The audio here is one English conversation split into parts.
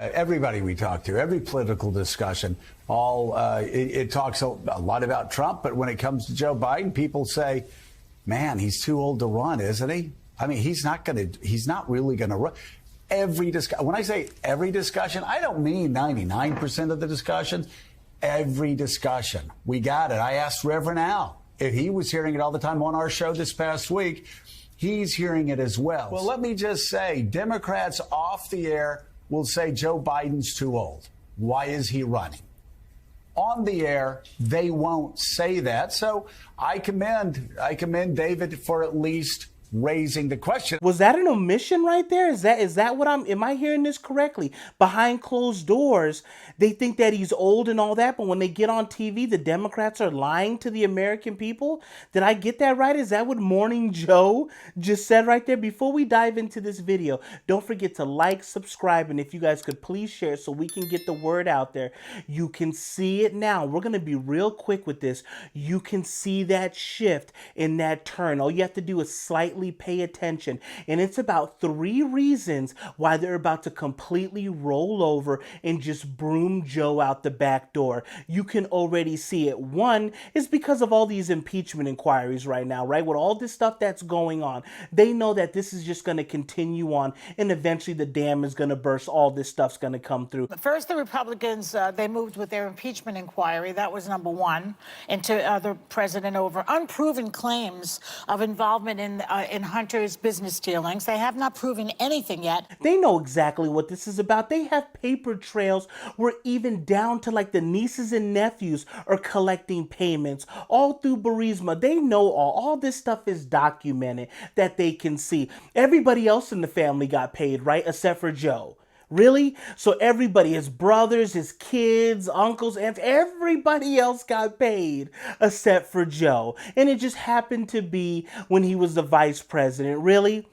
Everybody we talk to, every political discussion, it talks a lot about Trump, but when it comes to Joe Biden, people say, man, he's too old to run, isn't he? I mean, he's not really going to run. When I say every discussion, I don't mean 99% of the discussions. Every discussion. We got it. I asked Reverend Al if he was hearing it all the time on our show this past week. He's hearing it as well. Well, let me just say, Democrats off the air will say Joe Biden's too old. Why is he running? On the air, they won't say that. So I commend David for at least raising the question. Was that an omission right there? Is that what am I hearing this correctly? Behind closed doors, they think that he's old and all that, but when they get on TV, the Democrats are lying to the American people? Did I get that right? Is that what Morning Joe just said right there? Before we dive into this video, don't forget to like, subscribe, and if you guys could please share so we can get the word out there. You can see it now. We're going to be real quick with this. You can see that shift in that turn. All you have to do is slightly pay attention, and it's about 3 reasons why they're about to completely roll over and just broom Joe out the back door. You can already see it. One is because of all these impeachment inquiries right now, right? With all this stuff that's going on, they know that this is just going to continue on, and eventually the dam is going to burst. All this stuff's going to come through. First, the Republicans, they moved with their impeachment inquiry. That was number one, into the president over unproven claims of involvement in Hunter's business dealings. They have not proven anything yet. They know exactly what this is about. They have paper trails where even down to like the nieces and nephews are collecting payments all through Burisma. They know all this stuff is documented that they can see. Everybody else in the family got paid, right? Except for Joe. Really? So everybody, his brothers, his kids, uncles, aunts, everybody else got paid except for Joe. And it just happened to be when he was the vice president. Really?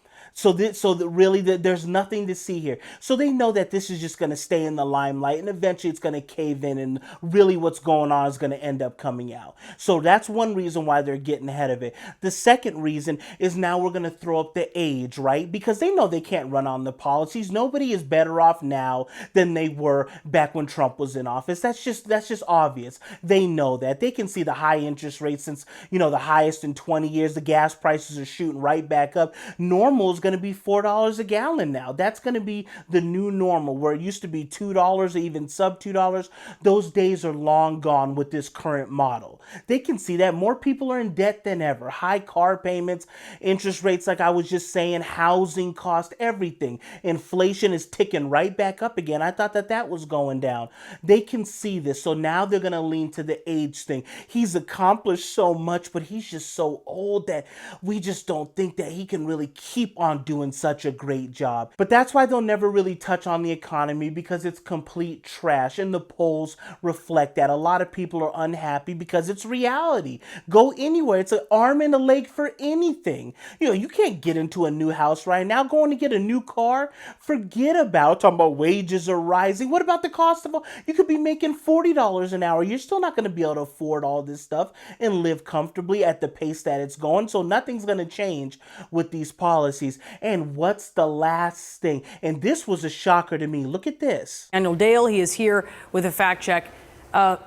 Really, there's nothing to see here. So they know that this is just going to stay in the limelight, and eventually it's going to cave in, and really what's going on is going to end up coming out. So that's one reason why they're getting ahead of it. The second reason is now we're going to throw up the age, right? Because they know they can't run on the policies. Nobody is better off now than they were back when Trump was in office. That's just obvious. They know that. They can see the high interest rates since, the highest in 20 years. The gas prices are shooting right back up. Normal is going to be $4 a gallon now. That's going to be the new normal, where it used to be $2 or even sub $2. Those days are long gone with this current model. They can see that more people are in debt than ever. High car payments, interest rates, like I was just saying, housing cost, everything. Inflation is ticking right back up again. I thought that was going down. They can see this. So now they're going to lean to the age thing. He's accomplished so much, but he's just so old that we just don't think that he can really keep on doing such a great job. But that's why they'll never really touch on the economy, because it's complete trash, and the polls reflect that. A lot of people are unhappy because it's reality. Go anywhere. It's an arm and a leg for anything. You can't get into a new house right now. Going to get a new car, forget about talking about wages are rising. What about the cost of you could be making $40 an hour. You're still not going to be able to afford all this stuff and live comfortably at the pace that it's going. So nothing's going to change with these policies. And what's the last thing? And this was a shocker to me. Look at this. Daniel Dale, he is here with a fact check.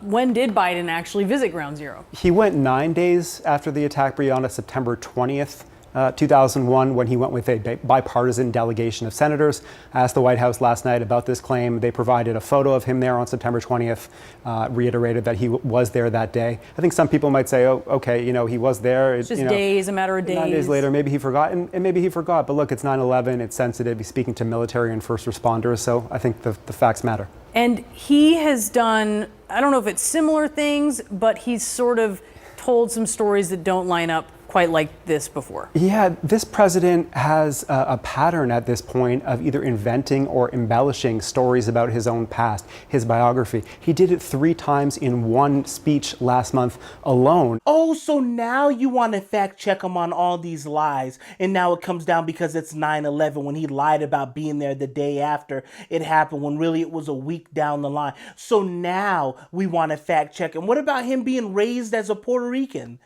When did Biden actually visit Ground Zero? He went 9 days after the attack, Brianna, September 20th. 2001, when he went with a bipartisan delegation of senators. I asked the White House last night about this claim. They provided a photo of him there on September 20th, reiterated that he was there that day. I think some people might say, oh, okay, he was there. It's just days, a matter of days. 9 days later, maybe he forgot, and maybe he forgot. But look, it's 9/11, it's sensitive. He's speaking to military and first responders, so I think the facts matter. And he has done, I don't know if it's similar things, but he's sort of told some stories that don't line up quite like this before. Yeah, this president has a pattern at this point of either inventing or embellishing stories about his own past, his biography. He did it 3 times in one speech last month alone. Oh, so now you want to fact check him on all these lies, and now it comes down because it's 9/11, when he lied about being there the day after it happened, when really it was a week down the line. So now we want to fact check him. What about him being raised as a Puerto Rican?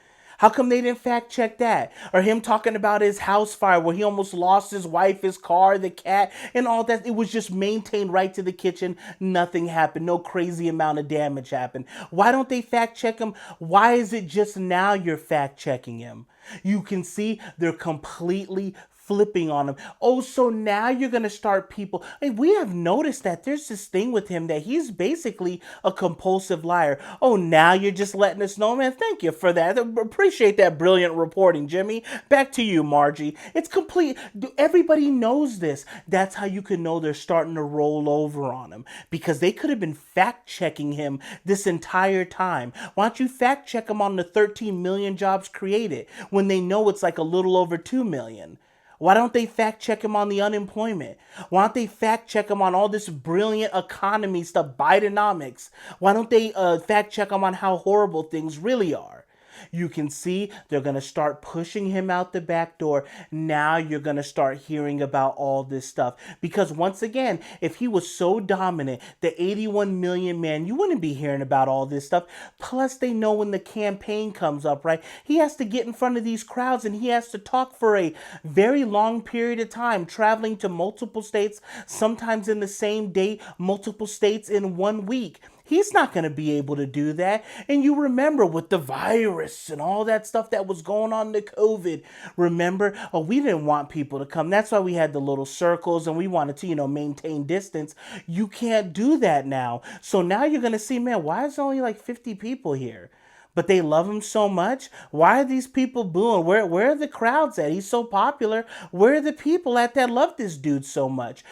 How come they didn't fact check that? Or him talking about his house fire where he almost lost his wife, his car, the cat, and all that. It was just maintained right to the kitchen. Nothing happened. No crazy amount of damage happened. Why don't they fact check him? Why is it just now you're fact checking him? You can see they're completely flipping on him. Oh, so now you're going to start people. Hey, we have noticed that there's this thing with him that he's basically a compulsive liar. Oh, now you're just letting us know, man. Thank you for that. Appreciate that brilliant reporting, Jimmy. Back to you, Margie. It's complete. Everybody knows this. That's how you can know they're starting to roll over on him, because they could have been fact checking him this entire time. Why don't you fact check him on the 13 million jobs created when they know it's like a little over 2 million? Why don't they fact check him on the unemployment? Why don't they fact check him on all this brilliant economy stuff, Bidenomics? Why don't they fact check him on how horrible things really are? You can see they're going to start pushing him out the back door. Now you're going to start hearing about all this stuff. Because once again, if he was so dominant, the 81 million man, you wouldn't be hearing about all this stuff. Plus, they know when the campaign comes up, right? He has to get in front of these crowds and he has to talk for a very long period of time, traveling to multiple states, sometimes in the same day, multiple states in 1 week. He's not going to be able to do that. And you remember with the virus and all that stuff that was going on, the COVID, remember? Oh, we didn't want people to come. That's why we had the little circles and we wanted to, maintain distance. You can't do that now. So now you're going to see, man, why is there only like 50 people here? But they love him so much. Why are these people booing? Where are the crowds at? He's so popular. Where are the people at that love this dude so much?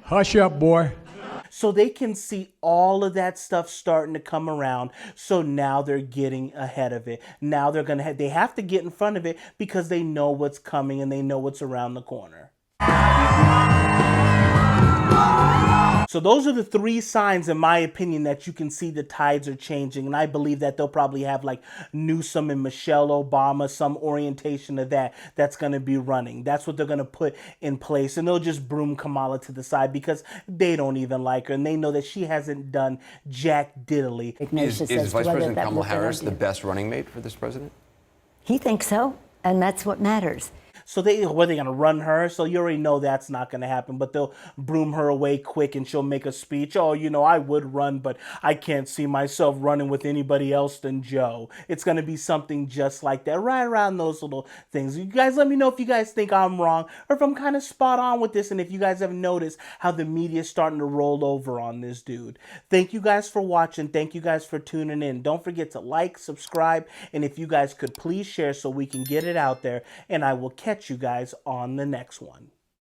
Hush up, boy. So they can see all of that stuff starting to come around. So now they're getting ahead of it. Now they have to get in front of it because they know what's coming and they know what's around the corner. So those are the 3 signs, in my opinion, that you can see the tides are changing. And I believe that they'll probably have like Newsom and Michelle Obama, some orientation of that's going to be running. That's what they're going to put in place. And they'll just broom Kamala to the side because they don't even like her. And they know that she hasn't done jack diddly. Is Vice President Kamala Harris the best running mate for this president? He thinks so, and that's what matters. So they're going to run her. So you already know that's not going to happen, but they'll broom her away quick and she'll make a speech. Oh, I would run, but I can't see myself running with anybody else than Joe. It's going to be something just like that, right around those little things. You guys let me know if you guys think I'm wrong or if I'm kind of spot on with this. And if you guys have noticed how the media is starting to roll over on this dude. Thank you guys for watching. Thank you guys for tuning in. Don't forget to like, subscribe, and if you guys could please share so we can get it out there, and I will catch you guys on the next one.